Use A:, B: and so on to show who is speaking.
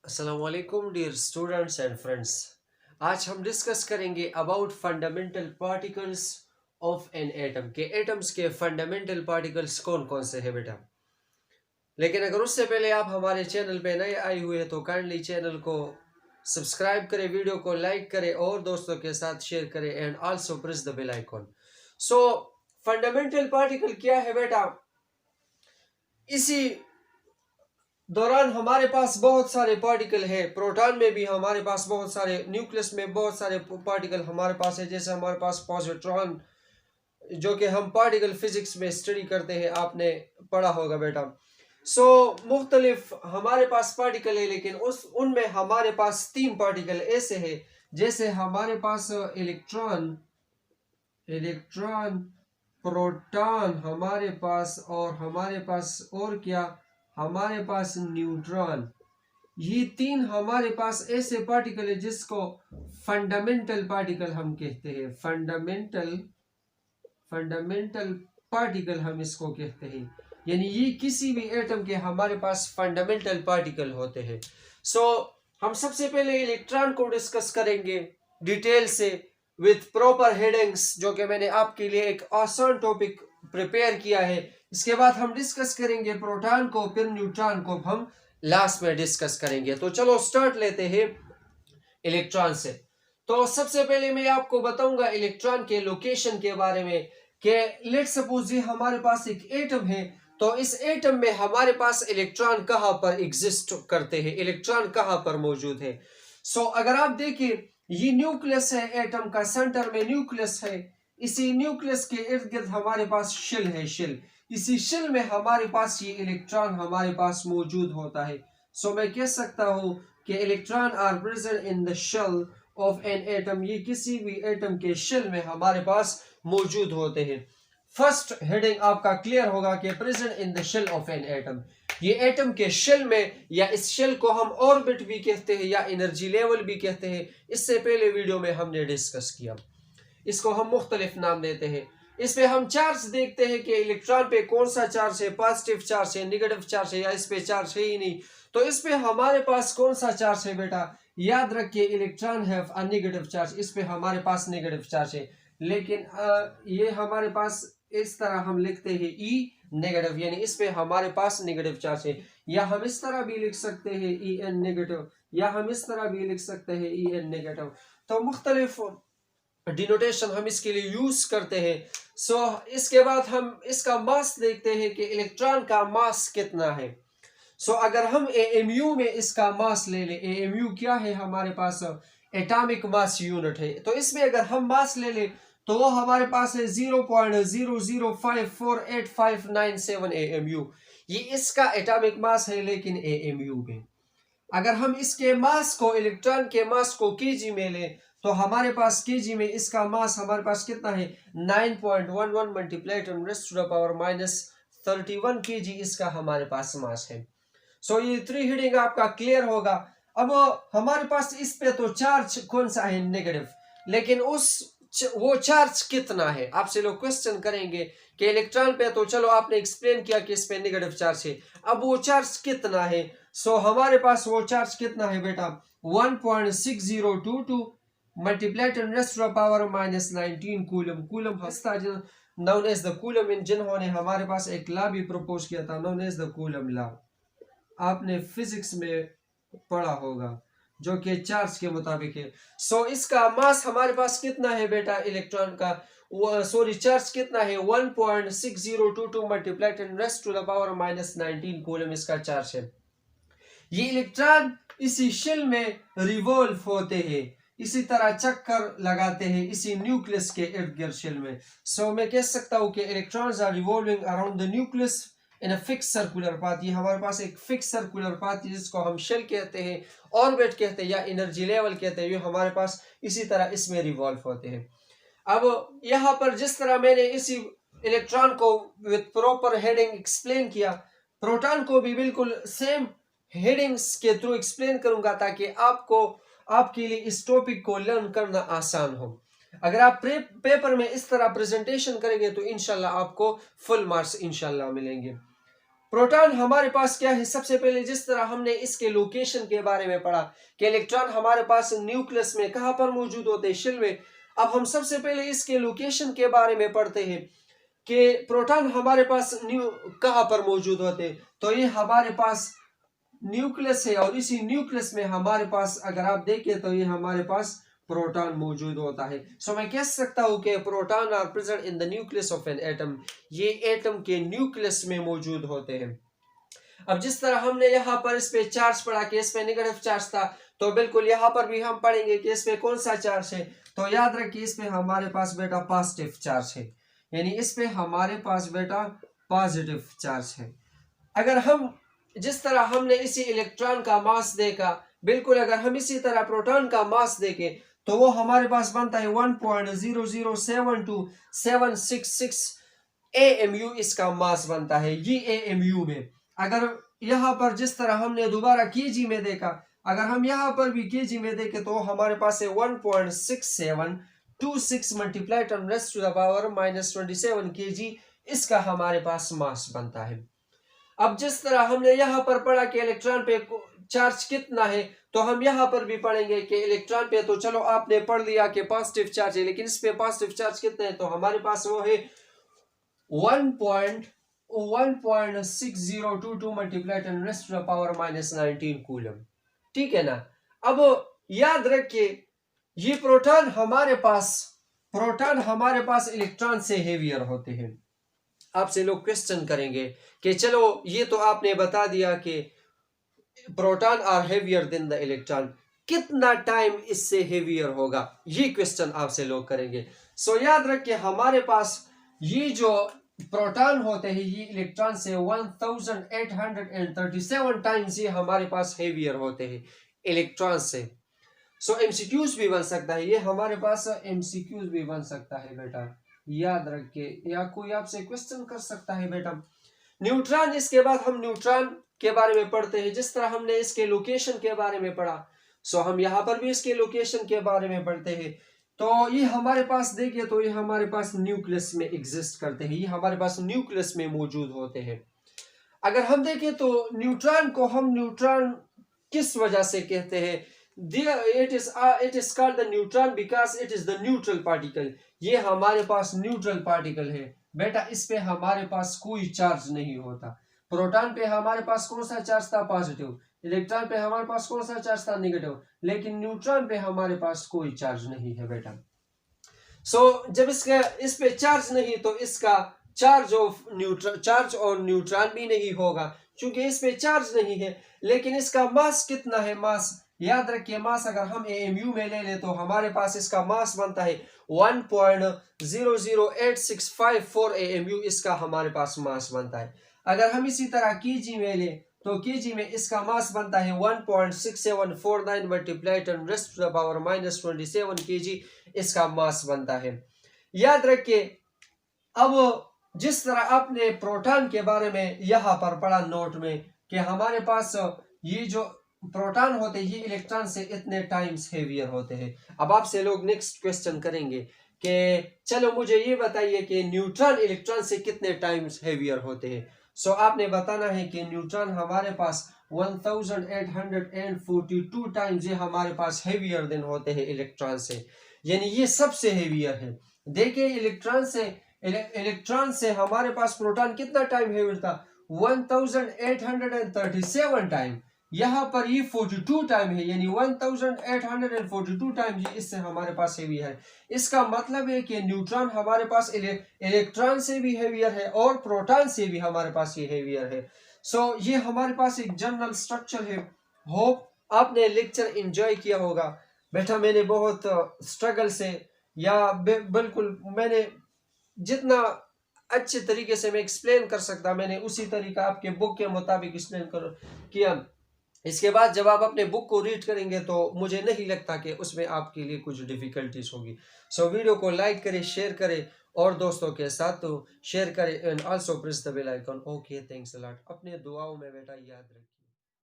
A: Assalamualaikum dear students and friends. आज हम discuss करेंगे about fundamental particles of an atom के एटम्स के फंडामेंटल पार्टिकल्स कौन कौन से हैं बेटा। लेकिन अगर उससे पहले आप हमारे चैनल पे नए आए हुए हैं तो काइंडली चैनल को सब्सक्राइब करें, वीडियो को लाइक करें और दोस्तों के साथ शेयर करें and also press the bell icon. So fundamental particle क्या है बेटा। इसी दौरान हमारे पास बहुत सारे पार्टिकल है। प्रोटॉन में भी हमारे पास बहुत सारे, न्यूक्लियस में बहुत सारे पार्टिकल हमारे पास है। जैसे हमारे पास पॉजिट्रॉन, जो कि हम पार्टिकल फिजिक्स में स्टडी करते हैं, आपने पढ़ा होगा बेटा। मुख्तलिफ हमारे पास पार्टिकल है, लेकिन उनमें हमारे पास तीन पार्टिकल ऐसे है। जैसे हमारे पास इलेक्ट्रॉन प्रोटॉन हमारे पास, और हमारे पास और क्या, हमारे पास न्यूट्रॉन। ये तीन हमारे पास ऐसे पार्टिकल है जिसको फंडामेंटल पार्टिकल हम कहते हैं। फंडामेंटल पार्टिकल हम इसको कहते हैं, यानी ये किसी भी एटम के हमारे पास फंडामेंटल पार्टिकल होते हैं। हम सबसे पहले इलेक्ट्रॉन को डिस्कस करेंगे डिटेल से विथ प्रॉपर हेडिंग्स, जो कि मैंने आपके लिए एक आसान टॉपिक प्रिपेयर किया है। इसके बाद हम डिस्कस करेंगे प्रोटॉन को, फिर न्यूट्रॉन को हम लास्ट में डिस्कस करेंगे। तो चलो स्टार्ट लेते हैं इलेक्ट्रॉन से। तो सबसे पहले मैं आपको बताऊंगा इलेक्ट्रॉन के लोकेशन के बारे में कि लेट्स सपोज ये हमारे पास एक एटम है, तो इस एटम में हमारे पास इलेक्ट्रॉन कहां पर एग्जिस्ट करते हैं, इलेक्ट्रॉन कहां पर मौजूद है। अगर आप देखिए, ये न्यूक्लियस है एटम का, सेंटर में न्यूक्लियस है। इसी न्यूक्लियस के इर्द गिर्द हमारे पास शेल है, शेल। इसी शेल में हमारे पास ये इलेक्ट्रॉन हमारे पास मौजूद होता है। मैं कह सकता हूं कि electron are present in the shell of an atom. ये किसी भी एटम के शेल में हमारे पास मौजूद होते हैं। फर्स्ट हेडिंग आपका क्लियर होगा कि present in the shell of an atom. ये एटम के शेल में, या इस शेल को हम ऑर्बिट भी कहते हैं या एनर्जी लेवल भी कहते हैं। इससे पहले वीडियो में हमने डिस्कस किया। इसको हम मुख्तलिफ नाम देते हैं। इस पे हम चार्ज देखते हैं कि इलेक्ट्रॉन पे कौन सा चार्ज है, पॉजिटिव चार्ज है, नेगेटिव चार्ज है, या इस पे चार्ज है ही नहीं। तो इस पे हमारे पास कौन सा चार्ज है बेटा, याद रखिए electron have a negative charge. इस पे हमारे पास नेगेटिव चार्ज है, लेकिन ये हमारे पास इस तरह हम लिखते हैं ई नेगेटिव, यानी इस पे हमारे पास नेगेटिव चार्ज है। या हम इस तरह भी लिख सकते हैं ई एन नेगेटिव, या हम इस तरह भी लिख सकते हैं ई एन नेगेटिव। तो मुख्तलिफ डिनोटेशन हम इसके लिए यूज करते हैं। इसके बाद हम इसका मास देखते हैं कि इलेक्ट्रॉन का मास कितना है। अगर हम एएमयू में इसका मास ले ले, एएमयू क्या है हमारे पास, एटॉमिक मास यूनिट है। तो इसमें अगर हम मास ले ले तो वो हमारे पास है 0.00548597 एएमयू। ये इसका एटॉमिक मास है, लेकिन एएमयू में। अगर हम इसके मास को, इलेक्ट्रॉन के मास को केजी में ले, तो हमारे पास केजी में इसका मास हमारे पास कितना है, 9.11 multiplied to the power -31 kg इसका हमारे पास मास है। ये थ्री हेडिंग आपका क्लियर होगा। अब हमारे पास इस पे तो चार्ज कौन सा है, नेगेटिव, लेकिन वो चार्ज कितना है। आपसे लोग क्वेश्चन करेंगे कि इलेक्ट्रॉन पे तो चलो आपने एक्सप्लेन किया कि इस पे नेगेटिव चार्ज है, अब वो चार्ज कितना है। हमारे पास वो चार्ज कितना है बेटा, 1.6022 multiplied to the power -19 coulomb. Coulomb known as the Coulomb, जिन्होंने हमारे पास एक लॉ भी प्रपोज किया था, known as the Coulomb law. आपने फिजिक्स में पढ़ा होगा, जो कि चार्ज के मुताबिक है। इसका मास हमारे पास कितना है बेटा, इलेक्ट्रॉन का, चार्ज कितना है, 1.6022 multiplied to the power -19 coulomb इसका चार्ज है। ये इलेक्ट्रॉन इसी शेल में रिवॉल्व होते हैं, इसी तरह चक्कर लगाते हैं इसी न्यूक्लियस के इर्द गिर्द शेल में। मैं कह सकता हूं कि electrons are revolving around the nucleus in a fix circular path. ये हमारे पास एक फिक्स सर्कुलर पाथ, जिसको हम शेल कहते हैं, ऑर्बिट कहते हैं, या एनर्जी लेवल कहते हैं। ये हमारे पास इसी तरह इसमें रिवॉल्व होते हैं। अब यहाँ पर जिस तरह मैंने इसी इलेक्ट्रॉन को विद प्रॉपर हेडिंग एक्सप्लेन किया, प्रोटॉन को भी बिल्कुल सेम हेडिंग्स के थ्रू एक्सप्लेन करूंगा, ताकि आपके लिए इस टॉपिक को लर्न करना आसान हो। अगर आप पेपर में इस तरह प्रेजेंटेशन करेंगे तो इंशाल्लाह आपको फुल मार्क्स इंशाल्लाह मिलेंगे। प्रोटॉन हमारे पास क्या है, सबसे पहले जिस तरह हमने इसके लोकेशन के बारे में पढ़ा कि इलेक्ट्रॉन हमारे पास न्यूक्लियस में कहां पर मौजूद होते हैं, शेल में। अब हम सबसे पहले इसके लोकेशन के बारे में पढ़ते हैं कि प्रोटॉन हमारे पास कहां पर मौजूद होते हैं। तो ये हमारे पास न्यूक्लियस है और इसी न्यूक्लियस में हमारे पास अगर आप देखें तो ये हमारे पास प्रोटॉन मौजूद होता है। सो मैं कह सकता हूं कि proton are present in the nucleus of an atom, ये एटम के न्यूक्लियस में मौजूद होते हैं। अब जिस तरह हमने यहाँ पर इस पे चार्ज पढ़ा कि इस पे नेगेटिव चार्ज था, तो बिल्कुल यहाँ पर भी हम पढ़ेंगे कि इस पे कौन सा चार्ज है। तो याद रखिए इस पे हमारे पास बेटा पॉजिटिव चार्ज है, यानी इस पे हमारे पास बेटा पॉजिटिव चार्ज है। अगर हम जिस तरह हमने इसी इलेक्ट्रॉन का मास देखा, बिल्कुल अगर हम इसी तरह प्रोटॉन का मास देखें तो वो हमारे पास बनता है 1.0072766 AMU इसका मास बनता है, ये AMU में। अगर यहाँ पर जिस तरह हमने दोबारा केजी में देखा, अगर हम यहाँ पर भी केजी में देखें तो हमारे पास है 1.6726 मल्टीप्लाई 10⁻⁻27 kg इसका हमारे पास मास बनता है। अब जिस तरह हमने यहाँ पर पढ़ा कि इलेक्ट्रॉन पे चार्ज कितना है, तो हम यहाँ पर भी पढ़ेंगे कि इलेक्ट्रॉन पे तो चलो आपने पढ़ लिया कि पॉजिटिव चार्ज है, लेकिन इस पे पॉजिटिव चार्ज कितना है, तो हमारे पास वो है 1.6022 मल्टीप्लाई 10⁻⁻19 कूलम, ठीक है ना। अब याद रखिए ये प्रोटॉन हमारे पास इलेक्ट्रॉन से हेवियर होते हैं। आपसे लोग क्वेश्चन करेंगे कि चलो ये तो आपने बता दिया कि proton are heavier than the electron, कितना टाइम इससे हेवियर होगा, ये क्वेश्चन आपसे लोग करेंगे। सो याद रखिए हमारे पास ये जो प्रोटॉन होते हैं ये इलेक्ट्रॉन से 1837 टाइम्स ये हमारे पास हेवियर होते हैं इलेक्ट्रॉन से। सो एमसीक्यूज भी बन सकता है, ये हमारे पास एमसीक्यूज भी बन सकता है बेटा, याद रखिए, या कोई आपसे क्वेश्चन कर सकता है बेटा। न्यूट्रॉन, इसके बाद हम न्यूट्रॉन के बारे में पढ़ते हैं। जिस तरह हमने इसके लोकेशन के बारे में पढ़ा, सो हम यहाँ पर भी इसके लोकेशन के बारे में पढ़ते हैं। तो ये हमारे पास देखिए तो ये हमारे पास न्यूक्लियस में एग्जिस्ट करते हैं, ये हमारे पास न्यूक्लियस में मौजूद होते हैं। अगर हम देखें तो न्यूट्रॉन को हम न्यूट्रॉन किस वजह से कहते हैं, it is called the neutron because it is the neutral particle, ये हमारे पास न्यूट्रल पार्टिकल है बेटा, इस पे हमारे पास कोई चार्ज नहीं होता। प्रोटॉन पे हमारे पास कौन सा चार्ज था, पॉजिटिव। इलेक्ट्रॉन पे हमारे पास कौन सा चार्ज था, नेगेटिव। लेकिन न्यूट्रॉन पे हमारे पास कोई चार्ज नहीं है बेटा। सो जब इसका इस पे चार्ज नहीं तो इसका चार्ज और न्यूट्रॉन भी नहीं होगा, क्योंकि इस पे चार्ज नहीं है। लेकिन इसका मास कितना है, मास याद रखिए, मास अगर हम AMU में ले लें तो हमारे पास इसका मास बनता है 1.00865 AMU, इसका हमारे पास मास बनता है। अगर हम इसी तरह केजी में ले तो केजी में इसका मास बनता है 1.6749 मल्टीप्लाई 10⁻⁻27 kg इसका मास बनता है। याद रखिए अब जिस तरह आपने प्रोटॉन के बारे में यहाँ पर पढ़ा नोट में कि हमारे पास ये जो प्रोटॉन होते हैं ये इलेक्ट्रॉन से इतने टाइम्स हेवियर होते हैं। अब आपसे लोग नेक्स्ट क्वेश्चन करेंगे कि चलो मुझे ये बताइए कि न्यूट्रॉन इलेक्ट्रॉन से कितने टाइम्स हेवियर होते हैं। सो आपने बताना है कि न्यूट्रॉन हमारे पास 1842 टाइम्स ये हमारे पास हेवियर देन होते हैं इलेक्ट्रॉन से, यानी ये सबसे हेवियर है। देखिए इलेक्ट्रॉन से हमारे पास प्रोटॉन कितना टाइम हेवियर था, 1837 टाइम। यहाँ पर ये 42 टाइम है, यानी 1842 टाइम ये इससे हमारे पास हेवियर है। इसका मतलब है कि न्यूट्रॉन हमारे पास इलेक्ट्रॉन से भी हेवियर है और प्रोटॉन से भी हमारे पास ये हेवियर है। सो ये हमारे पास एक जनरल स्ट्रक्चर है। होप आपने लेक्चर एंजॉय किया होगा बेटा। मैंने बहुत स्ट्रगल से या बिल्कुल मैंने जितना अच्छे तरीके से मैं एक्सप्लेन कर सकता मैंने उसी तरीका आपके बुक के मुताबिक एक्सप्लेन किया। इसके बाद जब आप अपने बुक को रीड करेंगे तो मुझे नहीं लगता कि उसमें आपके लिए कुछ डिफिकल्टीज होगी। सो वीडियो को लाइक करें, शेयर करें और दोस्तों के साथ तो शेयर करें and also press the bell icon. Okay, thanks a lot. अपने दुआओं में बेटा याद रखिए।